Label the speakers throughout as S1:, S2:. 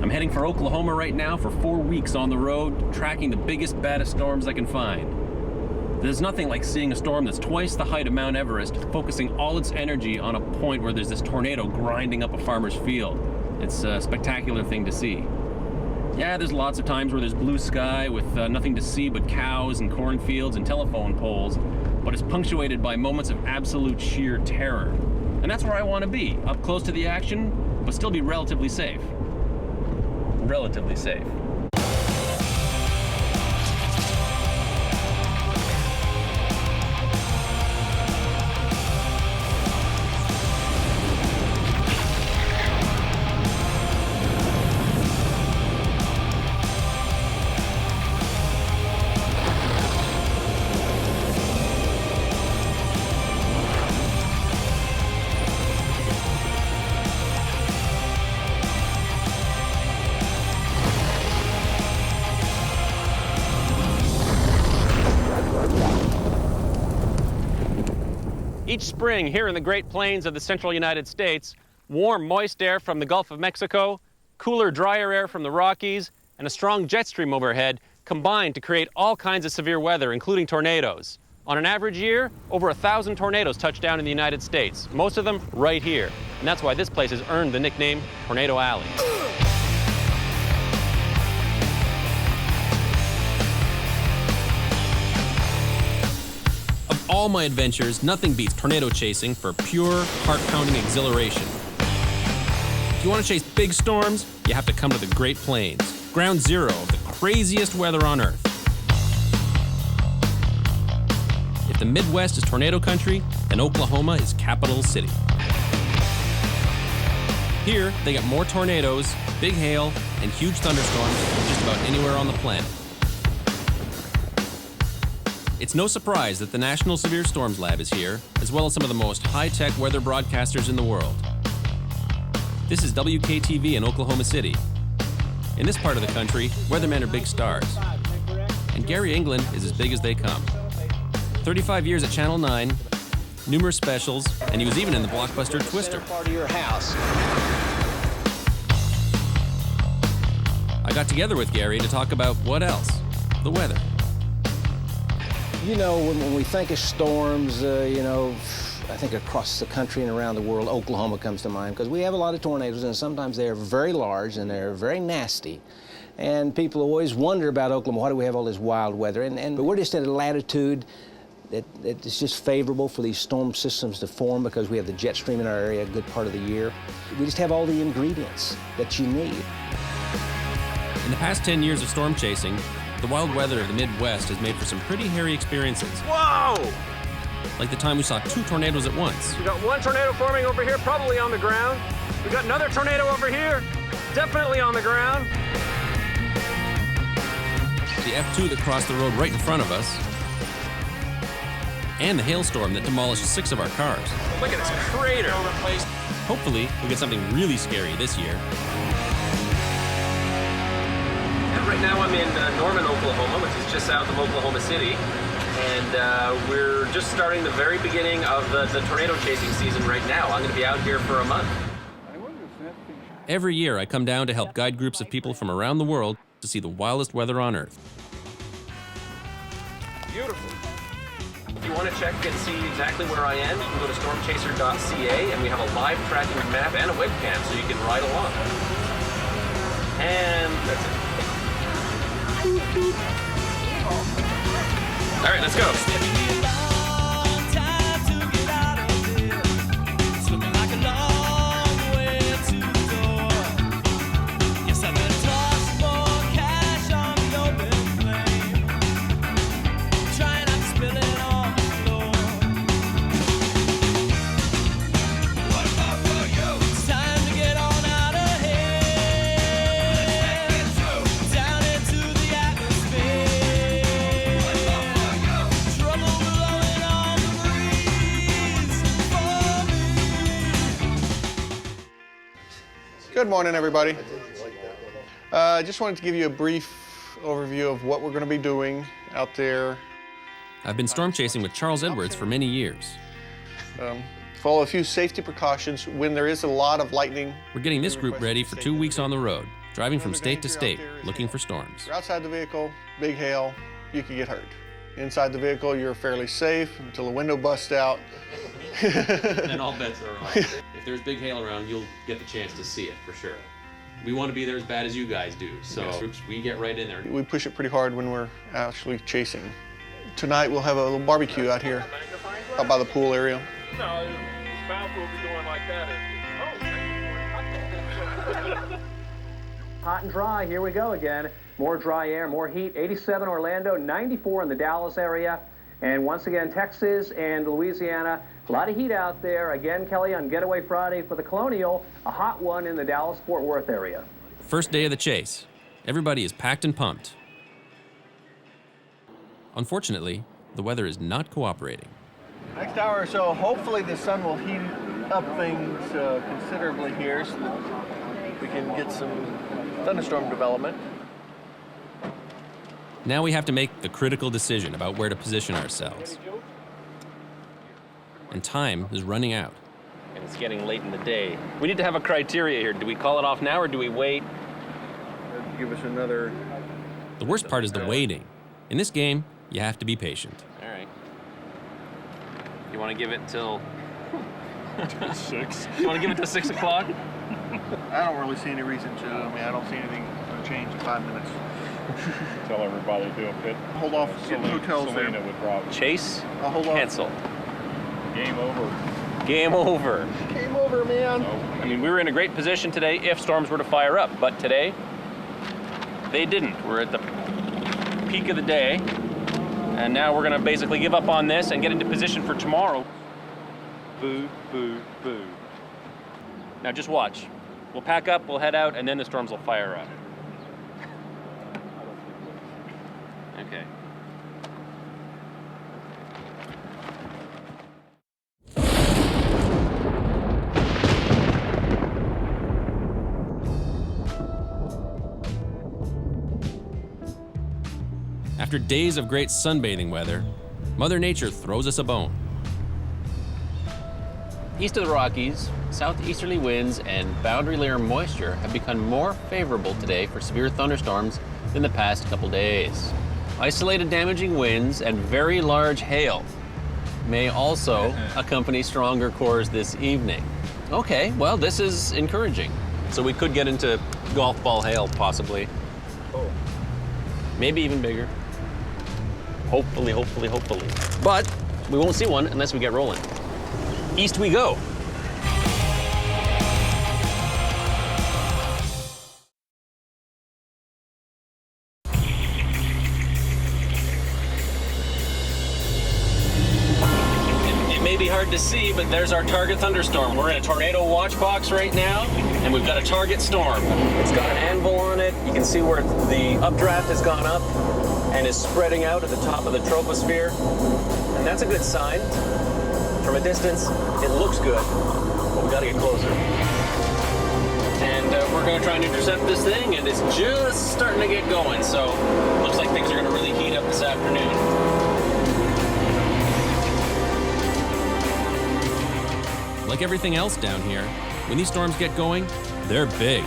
S1: I'm heading for Oklahoma right now for 4 weeks on the road, tracking the biggest, baddest storms I can find. There's nothing like seeing a storm that's twice the height of Mount Everest, focusing all its energy on a point where there's this tornado grinding up a farmer's field. It's a spectacular thing to see. Yeah, there's lots of times where there's blue sky with nothing to see but cows and cornfields and telephone poles, but it's punctuated by moments of absolute sheer terror. And that's where I want to be, up close to the action, but still be relatively safe. Relatively safe. Each spring here in the Great Plains of the central United States, warm, moist air from the Gulf of Mexico, cooler, drier air from the Rockies, and a strong jet stream overhead combine to create all kinds of severe weather, including tornadoes. On an average year, over 1,000 tornadoes touch down in the United States, most of them right here. And that's why this place has earned the nickname Tornado Alley. Of all my adventures, nothing beats tornado chasing for pure, heart-pounding exhilaration. If you want to chase big storms, you have to come to the Great Plains, ground zero of the craziest weather on Earth. If the Midwest is tornado country, then Oklahoma is capital city. Here, they get more tornadoes, big hail, and huge thunderstorms than just about anywhere on the planet. It's no surprise that the National Severe Storms Lab is here, as well as some of the most high-tech weather broadcasters in the world. This is WKTV in Oklahoma City. In this part of the country, weathermen are big stars. And Gary England is as big as they come. 35 years at Channel 9, numerous specials, and he was even in the blockbuster Twister.
S2: Part of your house.
S1: I got together with Gary to talk about what else? The weather.
S2: You know, when we think of storms, I think across the country and around the world, Oklahoma comes to mind because we have a lot of tornadoes, and sometimes they're very large and they're very nasty. And people always wonder about Oklahoma, why do we have all this wild weather? But we're just at a latitude that is just favorable for these storm systems to form because we have the jet stream in our area a good part of the year. We just have all the ingredients that you need.
S1: In the past 10 years of storm chasing, the wild weather of the Midwest has made for some pretty hairy experiences.
S3: Whoa!
S1: Like the time we saw 2 tornadoes at once.
S3: We got one tornado forming over here, probably on the ground. We got another tornado over here, definitely on the ground.
S1: The F2 that crossed the road right in front of us. And the hailstorm that demolished 6 of our cars.
S3: Look at this crater.
S1: Hopefully, we'll get something really scary this year.
S3: Right now I'm in Norman, Oklahoma, which is just south of Oklahoma City. And we're just starting the very beginning of the tornado chasing season right now. I'm going to be out here for a month.
S1: Every year I come down to help guide groups of people from around the world to see the wildest weather on Earth.
S3: Beautiful. If you want to check and see exactly where I am, you can go to stormchaser.ca, and we have a live tracking map and a webcam so you can ride along. And that's it. All right, let's go.
S4: Good morning, everybody. I just wanted to give you a brief overview of what we're going to be doing out there.
S1: I've been storm chasing with Charles Edwards for many years.
S4: Follow a few safety precautions when there is a lot of lightning.
S1: We're getting this group ready for 2 weeks on the road, driving from state to state looking for storms.
S4: If you're outside the vehicle, big hail, you could get hurt. Inside the vehicle, you're fairly safe until the window busts out.
S1: And all bets are off. If there's big hail around, you'll get the chance to see it for sure. We want to be there as bad as you guys do, so we get right in there.
S4: We push it pretty hard when we're actually chasing. Tonight we'll have a little barbecue out here, out by the pool area.
S5: No, the spouse will be doing like that.
S6: Hot and dry, here we go again. More dry air, more heat. 87 Orlando, 94 in the Dallas area. And once again, Texas and Louisiana. A lot of heat out there. Again, Kelly, on Getaway Friday for the Colonial, a hot one in the Dallas-Fort Worth area.
S1: First day of the chase. Everybody is packed and pumped. Unfortunately, the weather is not cooperating.
S4: Next hour or so, hopefully the sun will heat up things considerably here so that we can get some thunderstorm development.
S1: Now we have to make the critical decision about where to position ourselves. And time is running out.
S3: And it's getting late in the day. We need to have a criteria here. Do we call it off now or do we wait?
S4: Give us another...
S1: The worst part is the waiting. In this game, you have to be patient.
S3: All right. You want to give it till...
S5: 6.
S3: You want to give it till 6 o'clock?
S4: I don't really see any reason to. I mean, I don't see anything going to change in 5 minutes.
S5: Tell everybody to do a bit.
S4: Hold off, get hotels
S5: Selena
S4: there.
S5: with Rob.
S3: Chase,
S4: I'll hold off.
S3: cancel.
S5: Game over.
S3: Game over.
S4: Game over, man.
S3: I mean, we were in a great position today if storms were to fire up, but today, they didn't. We're at the peak of the day, and now we're gonna basically give up on this and get into position for tomorrow. Boo, boo, boo. Now just watch. We'll pack up, we'll head out, and then the storms will fire up. Okay.
S1: After days of great sunbathing weather, Mother Nature throws us a bone.
S3: East of the Rockies, southeasterly winds and boundary layer moisture have become more favorable today for severe thunderstorms than the past couple days. Isolated damaging winds and very large hail may also accompany stronger cores this evening. Okay, well, this is encouraging. So we could get into golf ball hail, possibly. Oh. Maybe even bigger. Hopefully, hopefully, hopefully. But we won't see one unless we get rolling. East we go. It may be hard to see, but there's our target thunderstorm. We're in a tornado watch box right now, and we've got a target storm. It's got an anvil on it. You can see where the updraft has gone up and is spreading out at the top of the troposphere. And that's a good sign. From a distance, it looks good, but we gotta get closer. And we're gonna try and intercept this thing, and it's just starting to get going, so looks like things are gonna really heat up this afternoon.
S1: Like everything else down here, when these storms get going, they're big.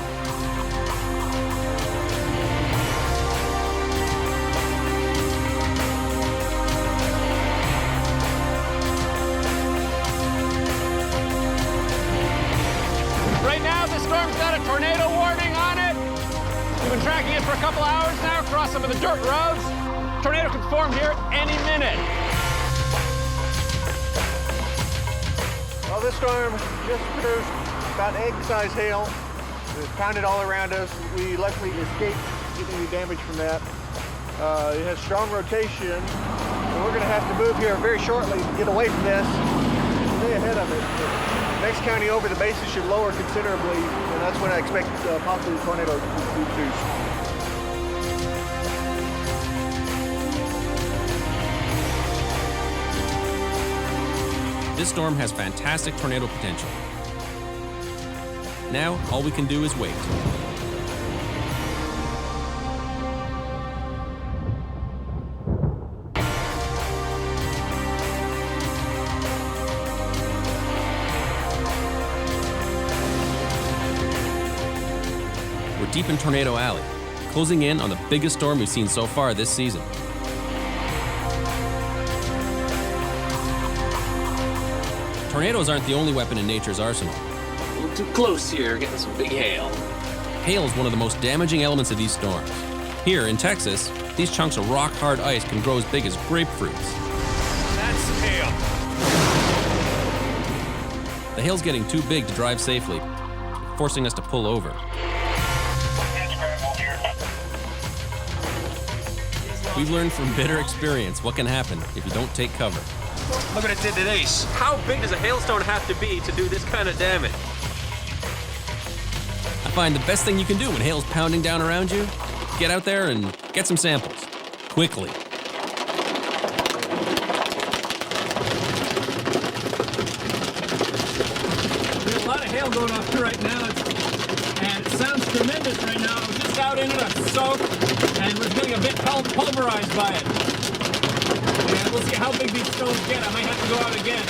S3: Right now, this storm's got a tornado warning on it. We've been tracking it for a couple hours now across some of the dirt roads. Tornado could form here any minute.
S4: Well, this storm just produced about egg-sized hail. It pounded all around us. We luckily escaped getting any damage from that. It has strong rotation, and we're going to have to move here very shortly to get away from this. Stay ahead of it. The next county over, the bases should lower considerably, and that's when I expect possibly the tornado to be produced.
S1: This storm has fantastic tornado potential. Now, all we can do is wait. We're deep in Tornado Alley, closing in on the biggest storm we've seen so far this season. Tornadoes aren't the only weapon in nature's arsenal.
S3: A little too close here, getting some big hail.
S1: Hail is one of the most damaging elements of these storms. Here in Texas, these chunks of rock-hard ice can grow as big as grapefruits.
S5: That's hail.
S1: The hail's getting too big to drive safely, forcing us to pull over. We've learned from bitter experience what can happen if you don't take cover.
S3: Look what it did to these. How big does a hailstone have to be to do this kind of damage?
S1: I find the best thing you can do when hail's pounding down around you, get out there and get some samples, quickly.
S7: There's a lot of hail going off here right now, and it sounds tremendous right now. I was just out in it, I'm soaked, and was getting a bit pulverized by it. And we'll see how big these stones get. I might have to go out again.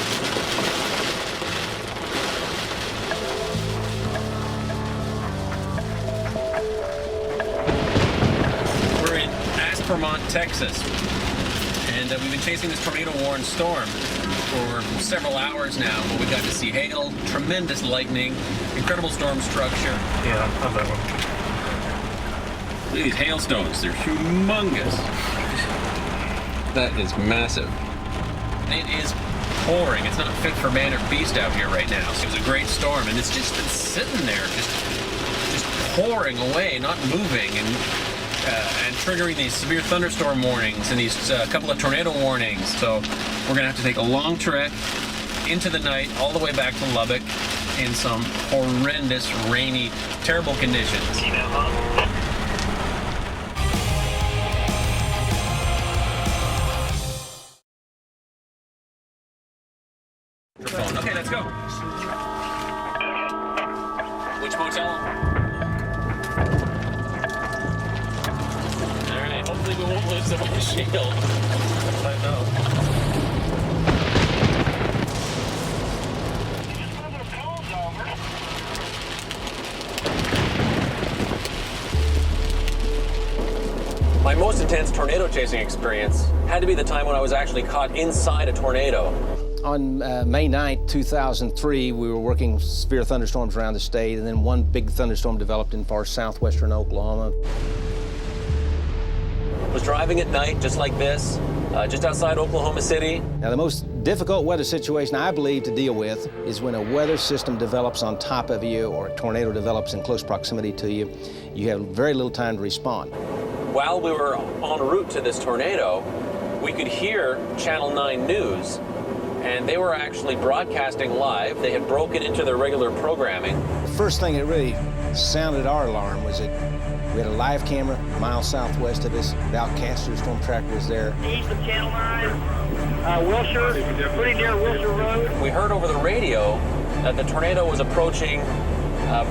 S1: We're in Aspermont, Texas, and we've been chasing this tornado-warned storm for several hours now. But we got to see hail, tremendous lightning, incredible storm structure.
S5: Yeah, I'm that one.
S1: Look at these hailstones, they're humongous. That is massive. It is pouring. It's not fit for man or beast out here right now. So it was a great storm, and it's just been sitting there, just pouring away, not moving, and triggering these severe thunderstorm warnings and these couple of tornado warnings. So we're gonna have to take a long trek into the night, all the way back to Lubbock, in some horrendous, rainy, terrible conditions. Okay, let's go. Which motel? Alright, hopefully we won't lose the windshield. I know. My most intense tornado chasing experience had to be the time when I was actually caught inside a tornado.
S2: On May 9th, 2003, we were working severe thunderstorms around the state, and then one big thunderstorm developed in far southwestern Oklahoma.
S1: Was driving at night just like this, just outside Oklahoma City.
S2: Now, the most difficult weather situation, I believe, to deal with is when a weather system develops on top of you or a tornado develops in close proximity to you. You have very little time to respond.
S1: While we were en route to this tornado, we could hear Channel 9 News, and they were actually broadcasting live. They had broken into their regular programming.
S2: The first thing that really sounded our alarm was that we had a live camera miles southwest of us. Val Castor storm tracker was there.
S8: East of Channel 9, Wilshire, pretty near Wilshire Road.
S1: We heard over the radio that the tornado was approaching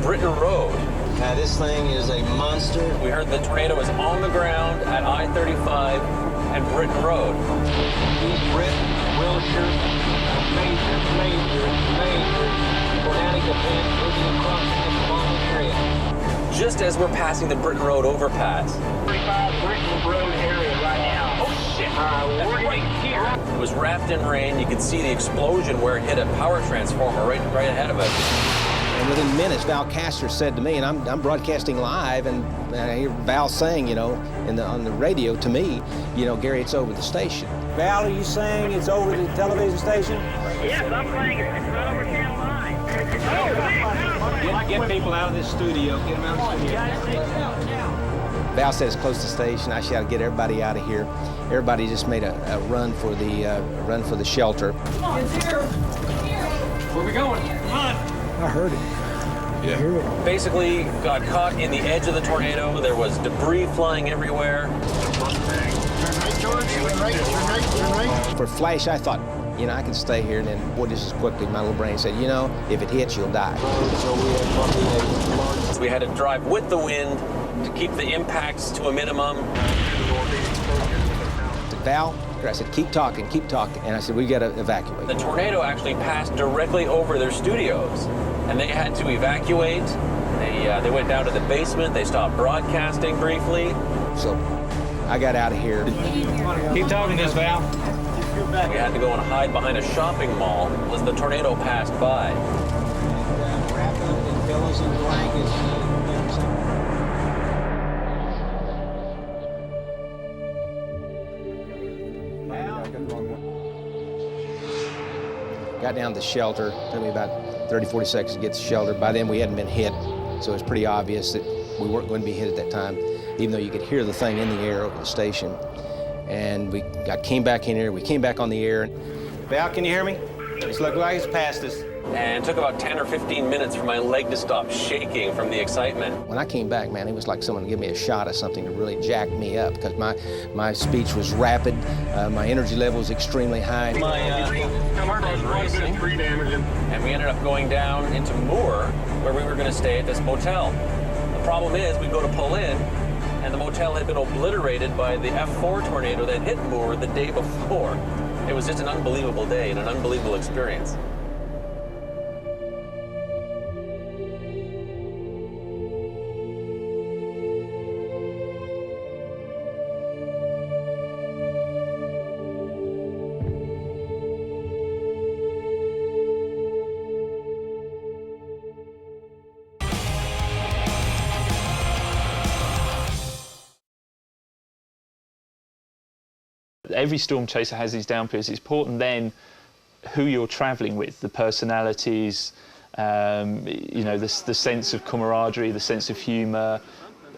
S1: Britton Road.
S2: Now, this thing is a monster.
S1: We heard the tornado was on the ground at I-35 and Britton Road.
S2: Britton, Wilshire, major tornadic event moving across the Oklahoma area.
S1: Just as we're passing the Britton Road overpass.
S8: 35 Britton Road area right now. Oh shit! We're right here.
S1: It was wrapped in rain. You could see the explosion where it hit a power transformer right ahead of us.
S2: And within minutes, Val Castor said to me, and I'm broadcasting live, and I hear Val saying, you know, on the radio to me, you know, Gary, it's over the station. Val, are you saying it's over the television station?
S8: Yes, I'm saying it's right over Channel 9.
S2: Get people out of this studio. Get them out of the studio. Val said it's close to the station. I shouted, get everybody out of here. Everybody just made a run for the shelter.
S7: It's here. Where are we going? Come on.
S2: I heard it.
S1: Yeah.
S2: Hear it.
S1: Basically got caught in the edge of the tornado. There was debris flying everywhere.
S2: For a flash, I thought, you know, I can stay here. And then, boy, just as quickly, my little brain said, you know, if it hits, you'll die.
S1: So we had to drive with the wind to keep the impacts to a minimum.
S2: Val, I said, keep talking. And I said, we got to evacuate.
S1: The tornado actually passed directly over their studios, and they had to evacuate
S3: They went down to the basement. They stopped broadcasting briefly.
S2: So I got out of here.
S5: Keep talking to us, Val.
S3: We had to go and hide behind a shopping mall as the tornado passed by.
S2: Wrap up in pillows and blankets. Got down to the shelter. Took me about 30, 40 seconds to get to the shelter. By then we hadn't been hit, so it was pretty obvious that we weren't going to be hit at that time, even though you could hear the thing in the air over the station. And I came back in here. We came back on the air. Val, can you hear me? It's looking like it's past us.
S3: And it took about 10 or 15 minutes for my leg to stop shaking from the excitement.
S2: When I came back, man, it was like someone gave me a shot of something to really jack me up, because my speech was rapid, my energy level was extremely high.
S3: My heart was racing, and we ended up going down into Moore, where we were going to stay at this motel. The problem is, we go to pull in, and the motel had been obliterated by the F4 tornado that hit Moore the day before. It was just an unbelievable day and an unbelievable experience.
S9: Every storm chaser has these down periods. It's important then who you're travelling with, the personalities, you know, the sense of camaraderie, the sense of humour,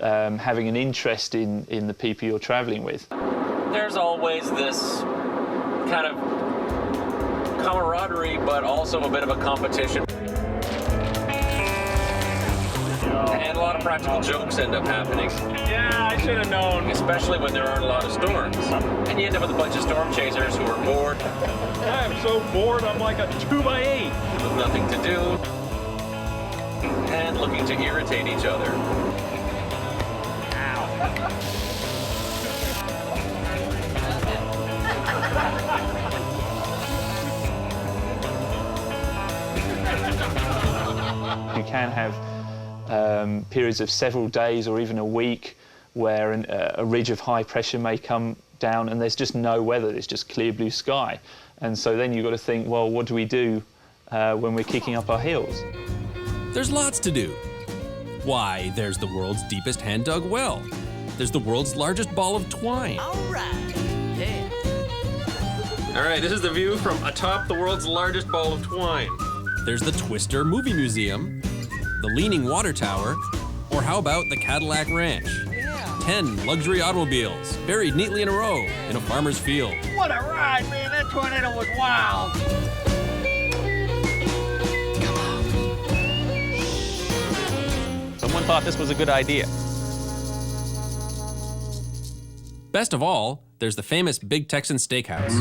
S9: having an interest in the people you're travelling with.
S3: There's always this kind of camaraderie, but also a bit of a competition. And a lot of practical jokes end up happening.
S5: Yeah, I should have known.
S3: Especially when there aren't a lot of storms. And you end up with a bunch of storm chasers who are bored.
S5: I am so bored, I'm like a 2x8.
S3: With nothing to do. And looking to irritate each other.
S9: You can have periods of several days or even a week where a ridge of high pressure may come down and there's just no weather, there's just clear blue sky. And so then you've got to think, well, what do we do when we're kicking up our heels?
S1: There's lots to do. Why, there's the world's deepest hand-dug well. There's the world's largest ball of twine.
S3: All right, this is the view from atop the world's largest ball of twine.
S1: There's the Twister Movie Museum, the Leaning Water Tower, or how about the Cadillac Ranch? 10 luxury automobiles buried neatly in a row in a farmer's field.
S8: What a ride, man. That tornado was wild.
S3: Someone thought this was a good idea.
S1: Best of all, there's the famous Big Texan Steakhouse,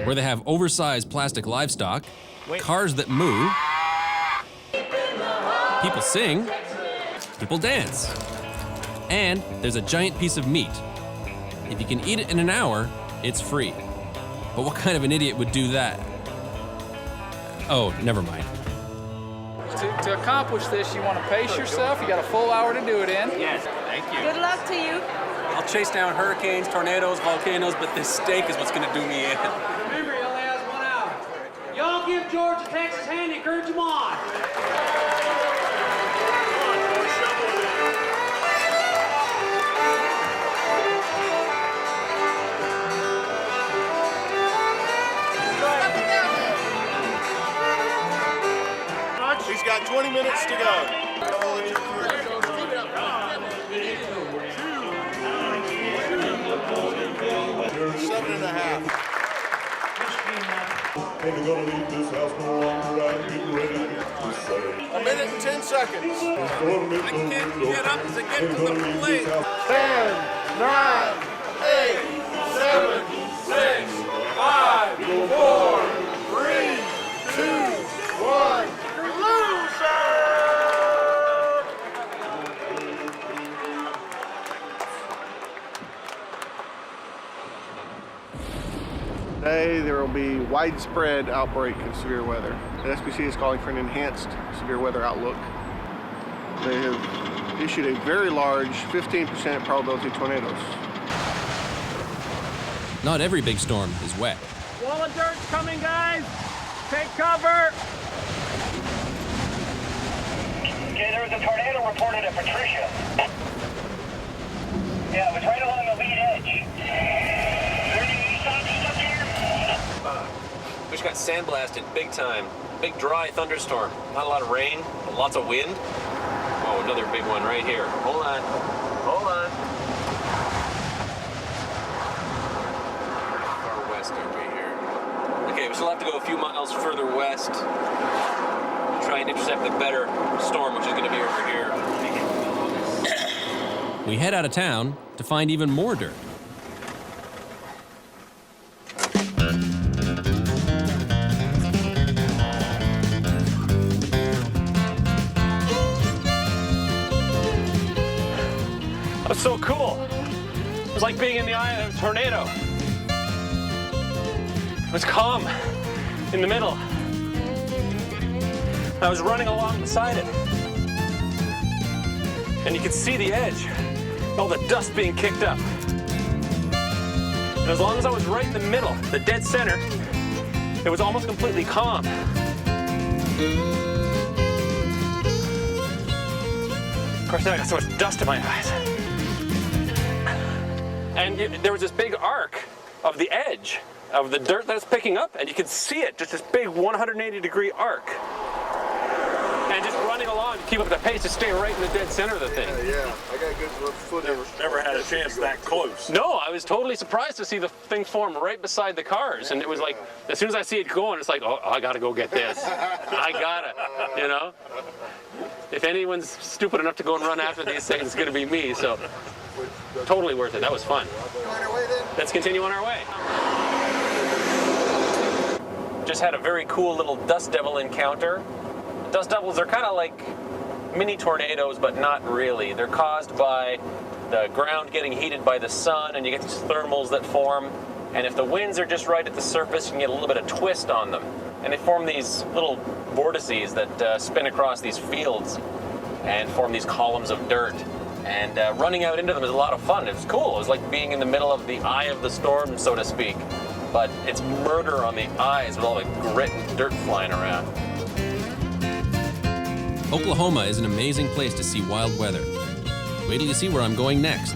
S1: where they have oversized plastic livestock, cars that moo, people sing, people dance, and there's a giant piece of meat. If you can eat it in an hour, it's free. But what kind of an idiot would do that? Oh, never mind.
S10: To accomplish this, you want to pace yourself. You got a full hour to do it in.
S3: Yes, thank you.
S11: Good luck to you.
S3: I'll chase down hurricanes, tornadoes, volcanoes, but this steak is what's going to do me in.
S8: Remember, he only has 1 hour. Y'all give George a Texas hand and encourage him on.
S4: He's got 20 minutes to go. 7.5.
S12: Ain't gonna leave this house no longer. I'm getting ready to say.
S4: 1 minute and 10 seconds.
S12: I can't get up to get to the plate.
S4: 10, 9, 8, 7, 6, 5, 4, 3, 2, 1. Day say there will be widespread outbreak of severe weather. The SPC is calling for an enhanced severe weather outlook. They have issued a very large 15% probability of tornadoes.
S1: Not every big storm is wet.
S7: Wall of dirt's coming, guys. Take cover.
S8: Okay, there was a tornado reported at Patricia. Yeah, it was right along the lead edge.
S3: We just got sandblasted big time. Big dry thunderstorm. Not a lot of rain, but lots of wind. Oh, another big one right here. Hold on. Hold on. Far west are we here? Okay, we still have to go a few miles further west. Try and intercept the better storm, which is going to be over here.
S1: We head out of town to find even more dirt.
S3: That was so cool. It was like being in the eye of a tornado. It was calm in the middle. I was running along beside it. And you could see the edge, all the dust being kicked up. And as long as I was right in the middle, the dead center, it was almost completely calm. Of course, now I got so much dust in my eyes. And there was this big arc of the edge of the dirt that was picking up, and you could see it, just this big 180-degree arc. And just running along to keep up the pace to stay right in the dead center of the thing.
S12: Yeah, I got good foot.
S5: Never had a chance that close.
S3: No, I was totally surprised to see the thing form right beside the cars. And it was like, as soon as I see it going, it's like, oh, I gotta go get this. I gotta, you know? If anyone's stupid enough to go and run after these things, it's gonna be me, so. Totally worth it, that was fun. Let's continue on our way. Just had a very cool little dust devil encounter. Dust devils are kind of like mini tornadoes, but not really. They're caused by the ground getting heated by the sun, and you get these thermals that form. And if the winds are just right at the surface, you can get a little bit of twist on them. And they form these little vortices that spin across these fields and form these columns of dirt. And running out into them is a lot of fun. It's cool. It's like being in the middle of the eye of the storm, so to speak. But it's murder on the eyes with all the grit and dirt flying around.
S1: Oklahoma is an amazing place to see wild weather. Wait till you see where I'm going next.